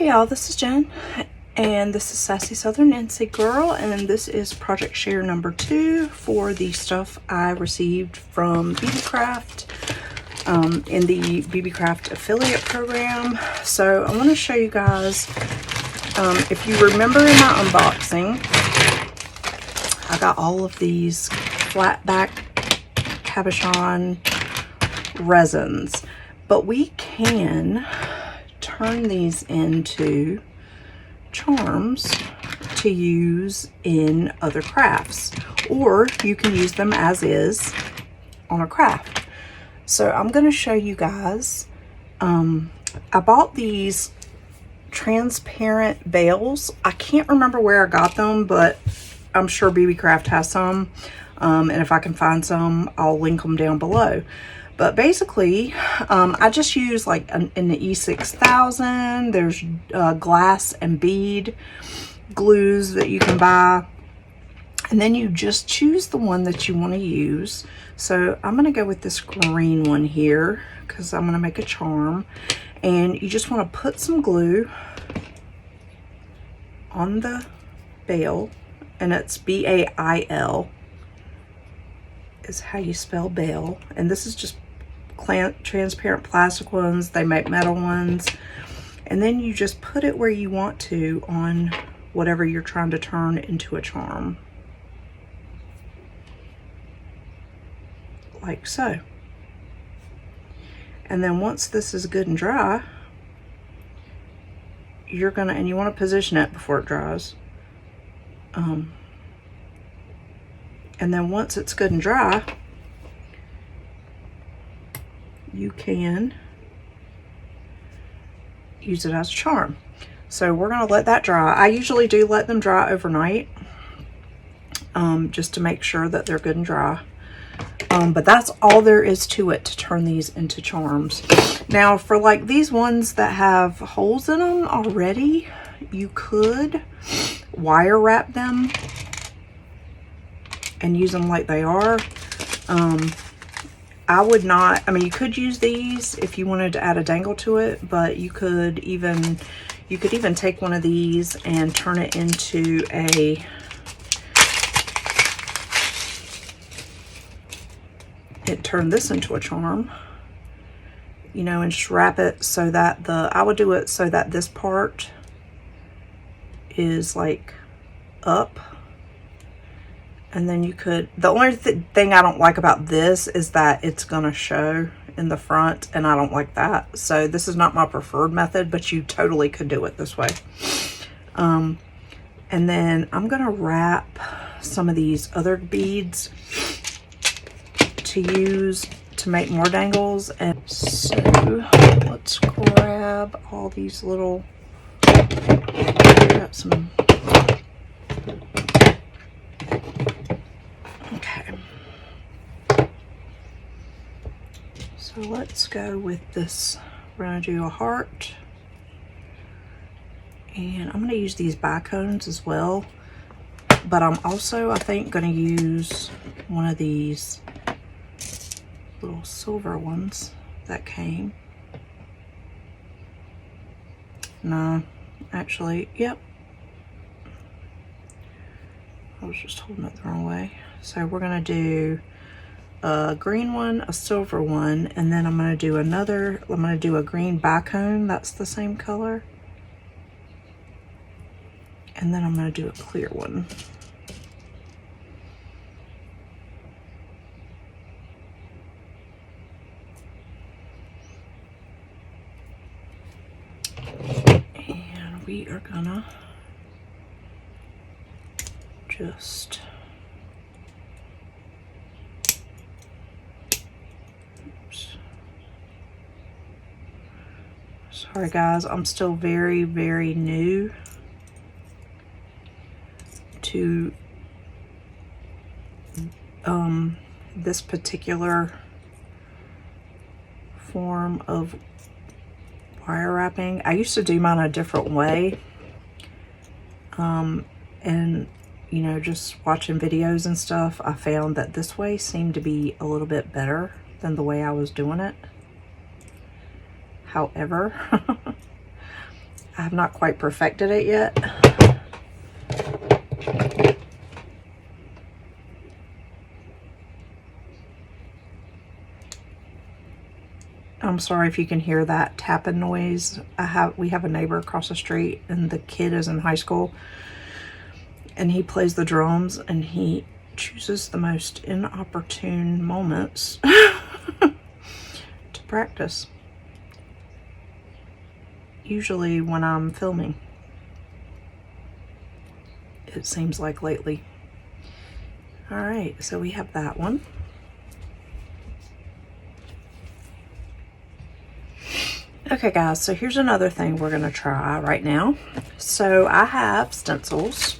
Hey y'all, this is Jen, and this is Sassy Southern NC Girl, and this is project share number 2 for the stuff I received from BeebeeCraft in the BeebeeCraft affiliate program. So I want to show you guys, if you remember in my unboxing, I got all of these flat back cabochon resins, but we can turn these into charms to use in other crafts, or you can use them as is on a craft. So I'm going to show you guys, I bought these transparent bales. I can't remember where I got them, but I'm sure BeebeeCraft has some, and if I can find some, I'll link them down below. But basically, I just use like in the E6000, there's glass and bead glues that you can buy. And then you just choose the one that you want to use. So I'm going to go with this green one here because I'm going to make a charm. And you just want to put some glue on the bale. And it's B-A-I-L is how you spell bale. And this is just transparent plastic ones. They make metal ones, and then you just put it where you want to on whatever you're trying to turn into a charm, like so. And then once this is good and dry, you're gonna, and you want to position it before it dries, and then once it's good and dry, you can use it as a charm. So we're going to let that dry. I usually do let them dry overnight, just to make sure that they're good and dry. But that's all there is to it to turn these into charms. Now for like these ones that have holes in them already, you could wire wrap them and use them like they are. I would not, I mean, you could use these if you wanted to add a dangle to it, but you could even take one of these and turn it into turn this into a charm, you know, and just wrap it so that I would do it so that this part is like up. And then you could, the only thing I don't like about this is that it's gonna show in the front, and I don't like that. So this is not my preferred method, but you totally could do it this way. And then I'm gonna wrap some of these other beads to use to make more dangles. And so let's grab all these little, got some, okay, so let's go with this. We're gonna do a heart, and I'm gonna use these bicones as well, but I'm also, I think, gonna use one of these little silver ones that came. No, actually, yep, I was just holding it the wrong way. So we're gonna do a green one, a silver one, and then I'm gonna do another, I'm gonna do a green bicone that's the same color, and then I'm gonna do a clear one. And we are gonna just, oops. Sorry guys, I'm still very, very new to this particular form of wire wrapping. I used to do mine a different way, and you know, just watching videos and stuff, I found that this way seemed to be a little bit better than the way I was doing it. However, I have not quite perfected it yet. I'm sorry if you can hear that tapping noise. We have a neighbor across the street, and the kid is in high school, and he plays the drums, and he chooses the most inopportune moments to practice. Usually when I'm filming, it seems like lately. All right, so we have that one. Okay guys, so here's another thing we're gonna try right now. So I have stencils,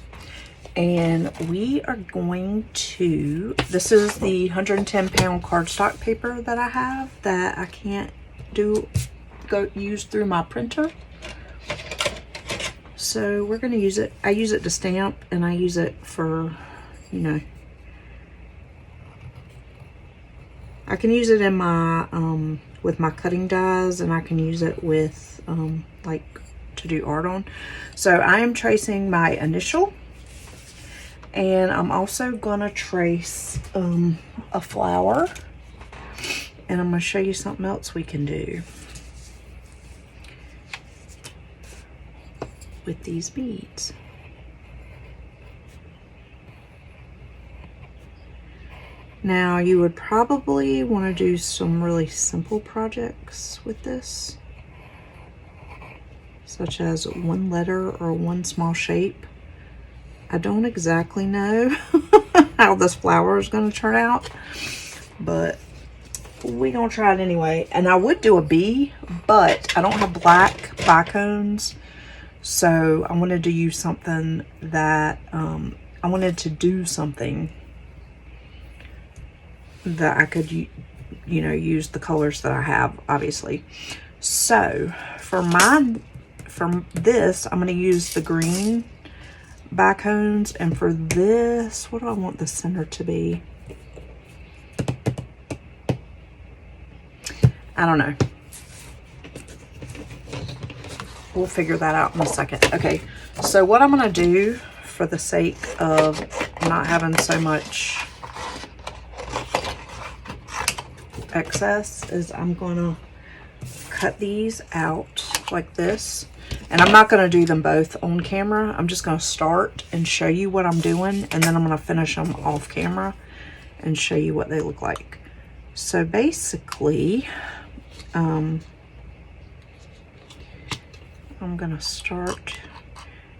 and we are going to, this is the 110-pound cardstock paper that I have that I can't use through my printer. So we're gonna use it. I use it to stamp, and I use it for, you know, I can use it in my with my cutting dies, and I can use it with like to do art on. So I am tracing my initial, and I'm also gonna trace a flower, and I'm gonna show you something else we can do with these beads. Now, you would probably want to do some really simple projects with this, such as one letter or one small shape. I don't exactly know how this flower is going to turn out, but we're going to try it anyway. And I would do a bee, but I don't have black bicones, so I wanted to use something that, I wanted to do something that I could, you know, use the colors that I have, obviously. So for this, I'm going to use the green bicones, and for this, what do I want the center to be? I don't know. We'll figure that out in a second. Okay, so what I'm going to do, for the sake of not having so much excess, is I'm gonna cut these out like this, and I'm not gonna do them both on camera. I'm just gonna start and show you what I'm doing, and then I'm gonna finish them off camera and show you what they look like. So basically, I'm gonna start,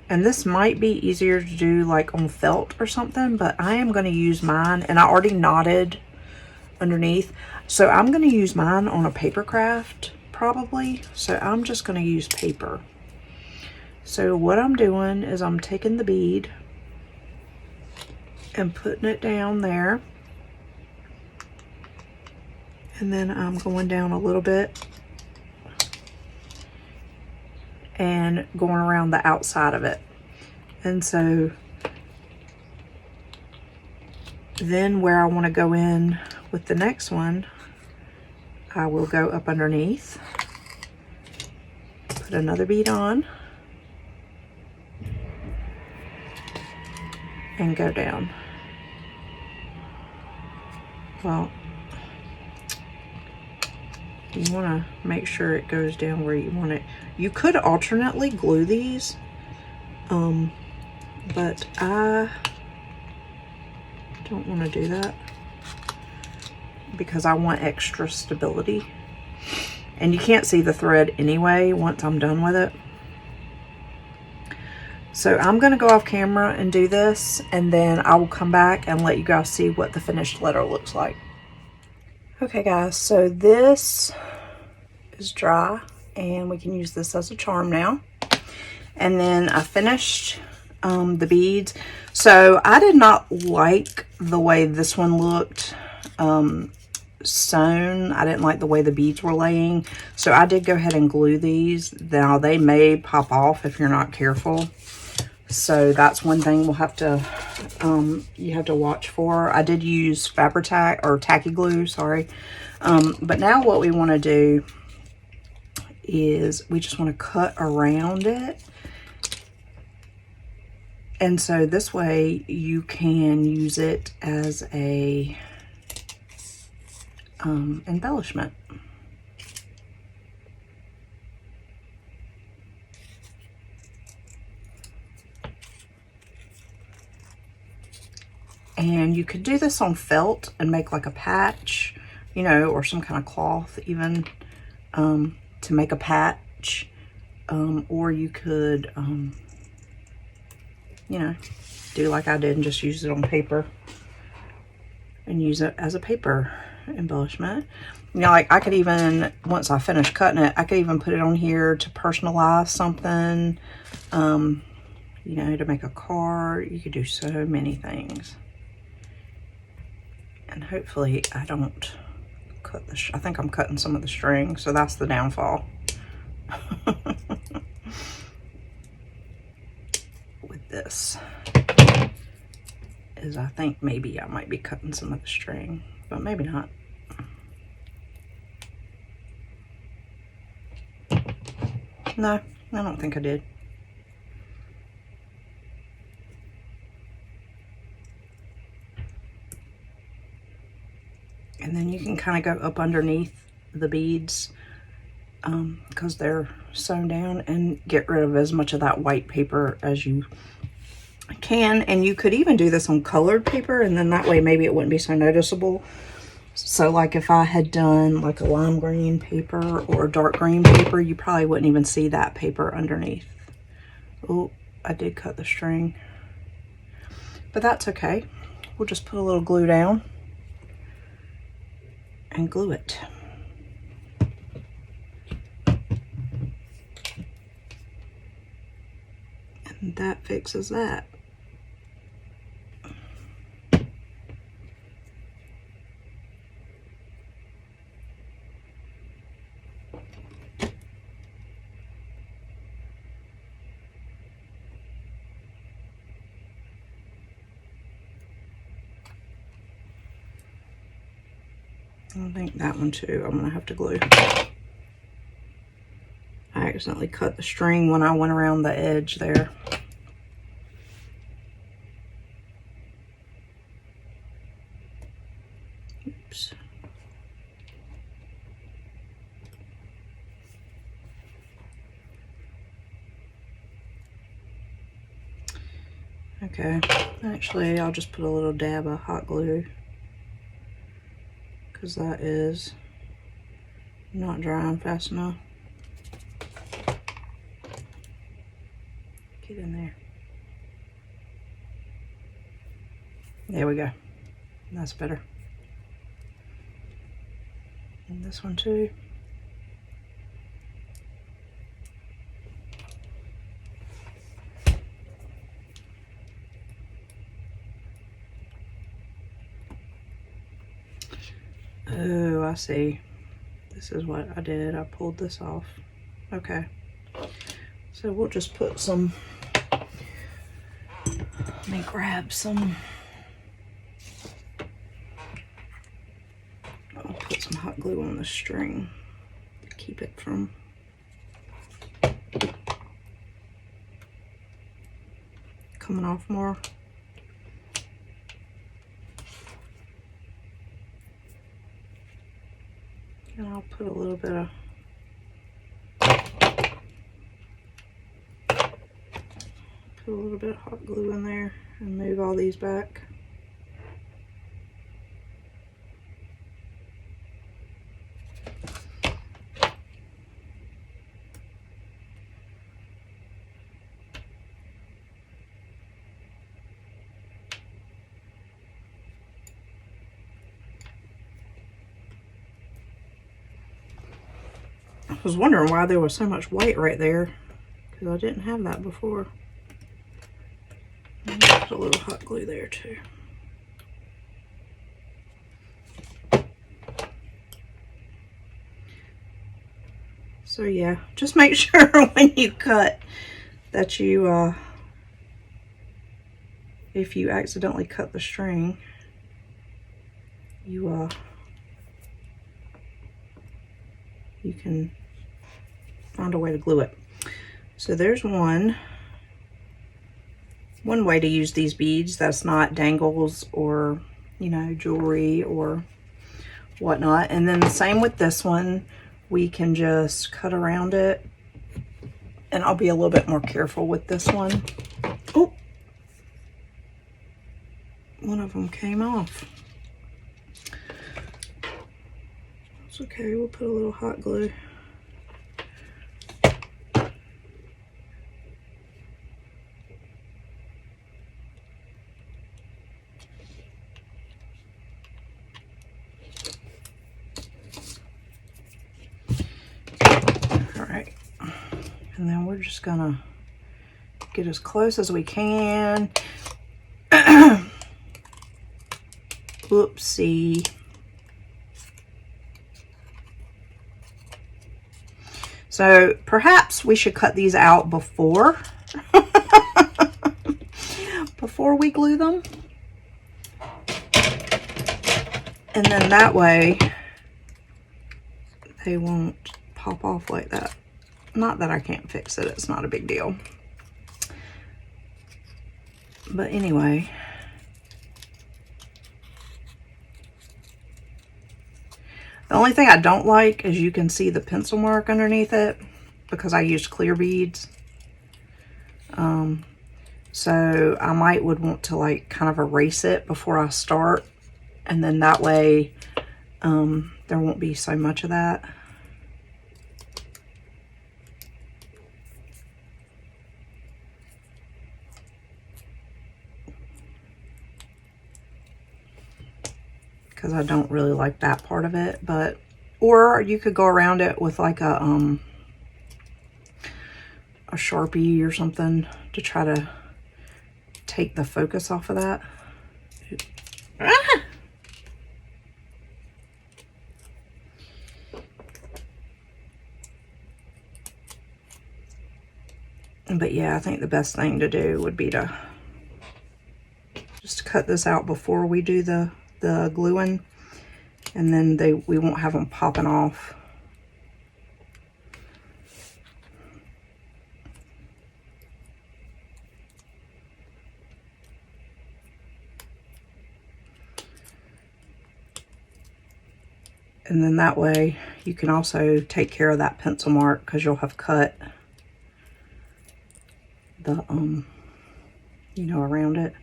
and this might be easier to do like on felt or something, but I am gonna use mine, and I already knotted underneath. So I'm going to use mine on a BeebeeCraft probably. So I'm just going to use paper. So what I'm doing is I'm taking the bead and putting it down there. And then I'm going down a little bit and going around the outside of it. And so then where I want to go in with the next one, I will go up underneath, put another bead on, and go down. Well, you want to make sure it goes down where you want it. You could alternately glue these, but I don't want to do that because I want extra stability. And you can't see the thread anyway once I'm done with it. So I'm going to go off camera and do this, and then I will come back and let you guys see what the finished letter looks like. Okay guys, so this is dry, and we can use this as a charm now. And then I finished the beads. So I did not like the way this one looked sewn. I didn't like the way the beads were laying, so I did go ahead and glue these. Now they may pop off if you're not careful, so that's one thing we'll have to you have to watch for. I did use Fabri-Tac or tacky glue, sorry. But now what we want to do is we just want to cut around it. And so this way you can use it as a embellishment. And you could do this on felt and make like a patch, you know, or some kind of cloth even, to make a patch. Or you could, you know, do like I did and just use it on paper and use it as a paper embellishment. You know, like I could even, once I finish cutting it, I could even put it on here to personalize something, you know, to make a card. You could do so many things. And hopefully I don't cut the, I think I'm cutting some of the string, so that's the downfall. With this, is I think maybe I might be cutting some of the string, but maybe not. No, I don't think I did. And then you can kind of go up underneath the beads because they're sewn down, and get rid of as much of that white paper as you can. And you could even do this on colored paper, and then that way maybe it wouldn't be so noticeable. So like if I had done like a lime green paper or dark green paper, you probably wouldn't even see that paper underneath. Oh, I did cut the string, but that's okay. We'll just put a little glue down and glue it. And that fixes that. I think that one too, I'm gonna have to glue. I accidentally cut the string when I went around the edge there. Oops. Okay, actually I'll just put a little dab of hot glue, because that is not drying fast enough. Get in there. There we go. That's better. And this one too. Oh, I see. This is what I did. I pulled this off. Okay. So we'll just put some, let me grab some, I'll put some hot glue on the string to keep it from coming off more. And I'll put a little bit of hot glue in there and move all these back. I was wondering why there was so much white right there, because I didn't have that before. And put a little hot glue there too. So yeah, just make sure when you cut that you, if you accidentally cut the string, you can find a way to glue it. So there's one way to use these beads that's not dangles or, you know, jewelry or whatnot. And then the same with this one, we can just cut around it, and I'll be a little bit more careful with this one. Oh, one of them came off. It's okay, we'll put a little hot glue. All right, and then we're just gonna get as close as we can. Whoopsie. So perhaps we should cut these out before before we glue them. And then that way they won't pop off like that. Not that I can't fix it, it's not a big deal. But anyway, the only thing I don't like is you can see the pencil mark underneath it because I used clear beads. So I would want to like kind of erase it before I start, and then that way there won't be so much of that. Because I don't really like that part of it, but, or you could go around it with like a Sharpie or something to try to take the focus off of that. Ah! But yeah, I think the best thing to do would be to just cut this out before we do the gluing, and then we won't have them popping off. And then that way you can also take care of that pencil mark because you'll have cut the you know, around it.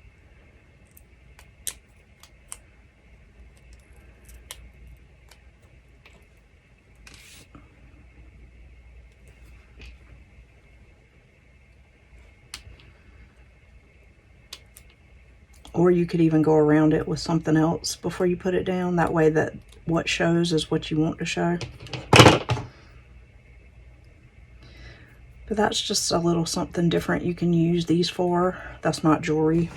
Or you could even go around it with something else before you put it down. That way that what shows is what you want to show. But that's just a little something different you can use these for. That's not jewelry.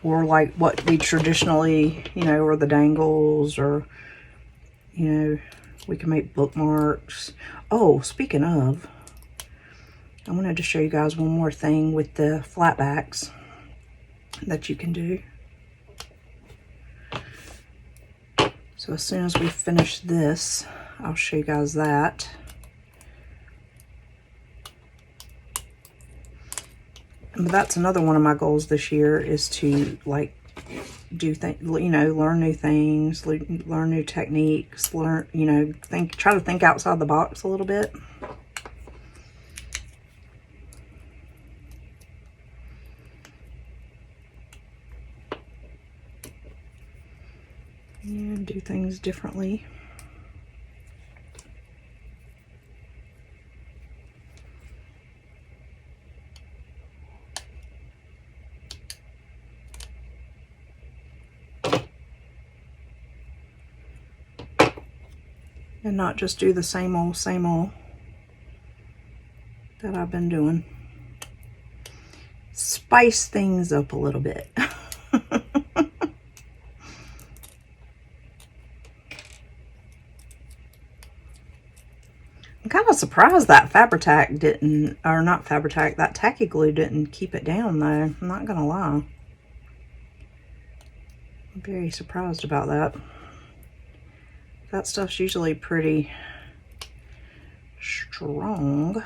Or like what we traditionally, you know, or the dangles, or, you know, we can make bookmarks. Oh, speaking of, I wanted to show you guys one more thing with the flat backs that you can do. So as soon as we finish this, I'll show you guys that. But that's another one of my goals this year, is to like do things, you know, learn new things, learn new techniques, learn, you know, try to think outside the box a little bit. And do things differently. And not just do the same old that I've been doing. Spice things up a little bit. I'm kind of surprised that Fabri-Tac didn't, or not Fabri-Tac, that tacky glue didn't keep it down though. I'm not gonna lie. I'm very surprised about that. That stuff's usually pretty strong.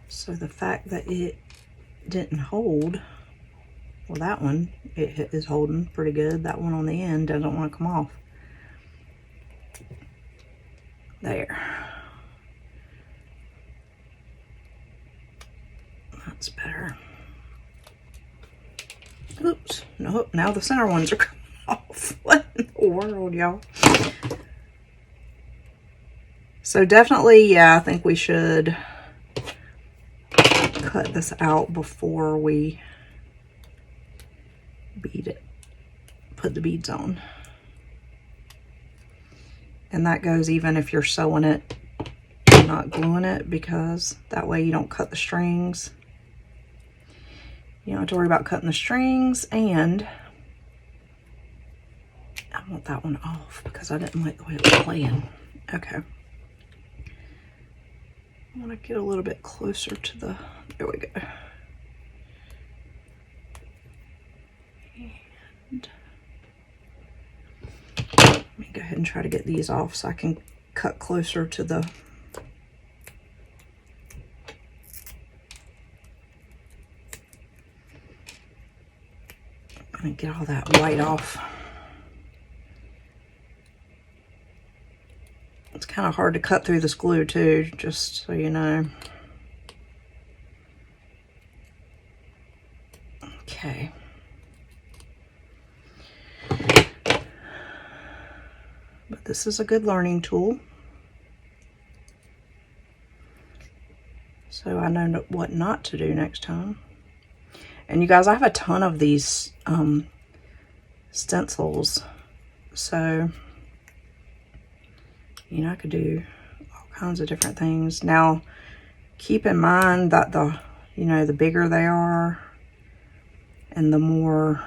So the fact that it didn't hold, well, that one, it is holding pretty good. That one on the end doesn't want to come off. There. That's better. Oops, nope, now the center ones are coming off. What in the world, y'all? So definitely, yeah, I think we should cut this out before we bead it, put the beads on. And that goes even if you're sewing it and not gluing it, because that way you don't cut the strings. You don't have to worry about cutting the strings, and I want that one off because I didn't like the way it was playing. Okay. I want to get a little bit closer to the, there we go. And let me go ahead and try to get these off so I can cut closer to the, and get all that white off. It's kind of hard to cut through this glue too, just so you know. Okay. But this is a good learning tool. So I know what not to do next time. And you guys, I have a ton of these stencils. So, you know, I could do all kinds of different things. Now, keep in mind that the, you know, the bigger they are and the more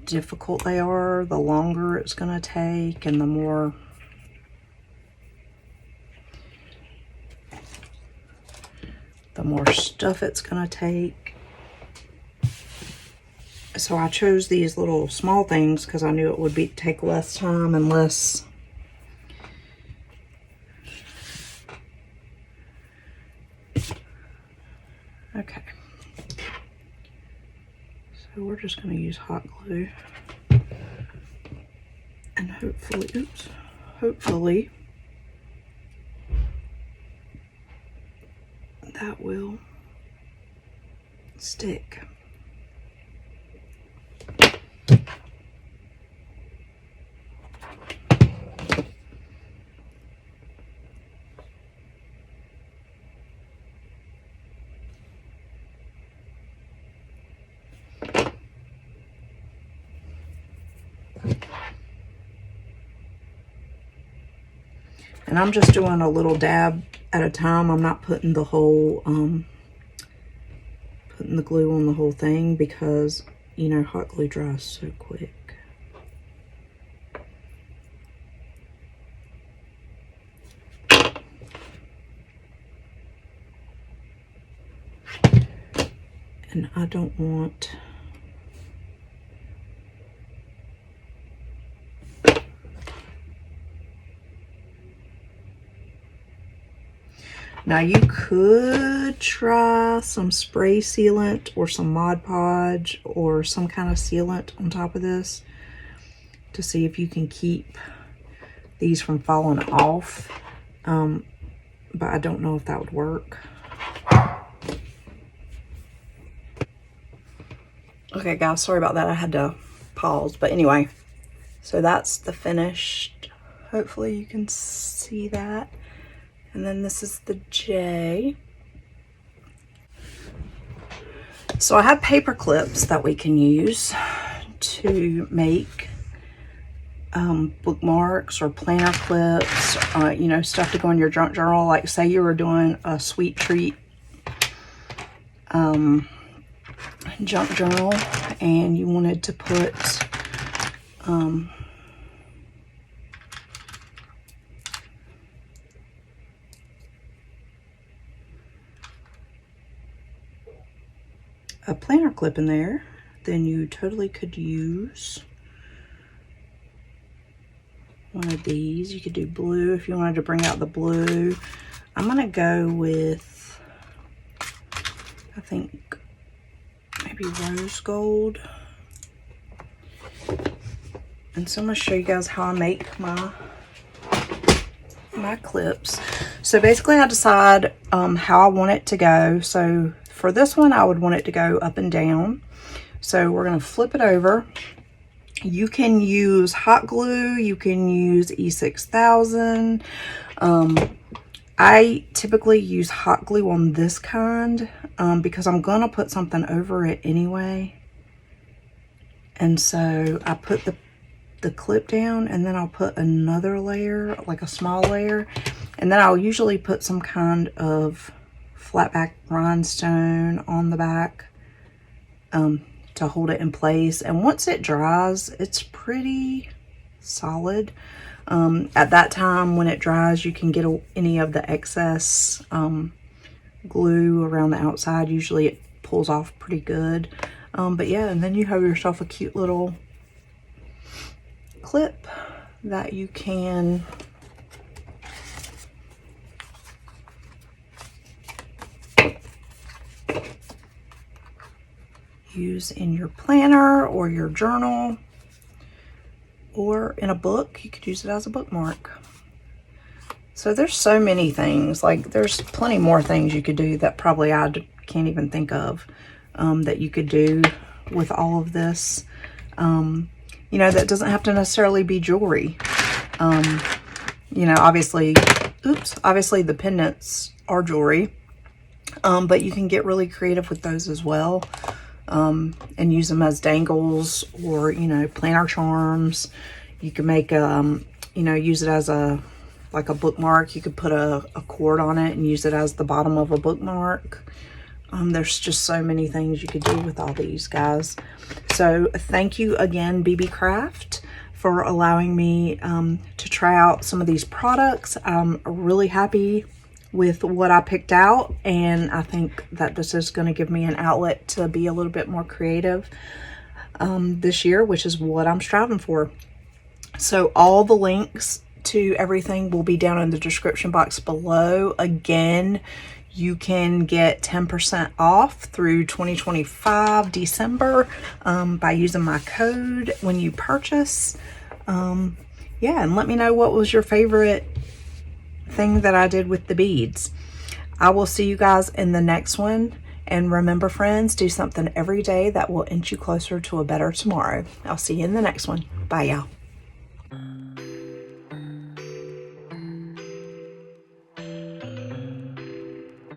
difficult they are, the longer it's going to take, and the more stuff it's going to take. So I chose these little small things because I knew it would take less time and less okay. So we're just going to use hot glue and hopefully, oops, hopefully that will stick. And I'm just doing a little dab at a time. I'm not putting the whole, putting the glue on the whole thing because, you know, hot glue dries so quick. And I don't want now you could try some spray sealant or some Mod Podge or some kind of sealant on top of this to see if you can keep these from falling off. But I don't know if that would work. Okay guys, sorry about that. I had to pause, but anyway, so that's the finished. Hopefully you can see that. And then this is the J. So I have paper clips that we can use to make bookmarks or planner clips, you know, stuff to go in your junk journal. Like say you were doing a sweet treat junk journal and you wanted to put a planner clip in there, then you totally could use one of these. You could do blue if you wanted to bring out the blue. I'm gonna go with, I think, maybe rose gold. And so I'm gonna show you guys how I make my clips. So basically I decide how I want it to go. So for this one, I would want it to go up and down. So we're gonna flip it over. You can use hot glue, you can use E6000. I typically use hot glue on this kind because I'm gonna put something over it anyway. And so I put the clip down, and then I'll put another layer, like a small layer, and then I'll usually put some kind of flat back rhinestone on the back to hold it in place. And once it dries, it's pretty solid. At that time, when it dries, you can get any of the excess glue around the outside. Usually it pulls off pretty good. But yeah, and then you have yourself a cute little clip that you can use in your planner or your journal or in a book. You could use it as a bookmark. So there's so many things, like there's plenty more things you could do that probably I can't even think of that you could do with all of this. You know, that doesn't have to necessarily be jewelry. You know, obviously the pendants are jewelry, but you can get really creative with those as well, and use them as dangles or, you know, planner charms. You can make, you know, use it as like a bookmark. You could put a cord on it and use it as the bottom of a bookmark. There's just so many things you could do with all these, guys. So thank you again, BeebeeCraft, for allowing me to try out some of these products. I'm really happy with what I picked out, and I think that this is going to give me an outlet to be a little bit more creative this year, which is what I'm striving for. So all the links to everything will be down in the description box below. Again, you can get 10% off through 2025 December by using my code when you purchase. Yeah, and let me know what was your favorite thing that I did with the beads. I will see you guys in the next one. And remember, friends, do something every day that will inch you closer to a better tomorrow. I'll see you in the next one. Bye, y'all.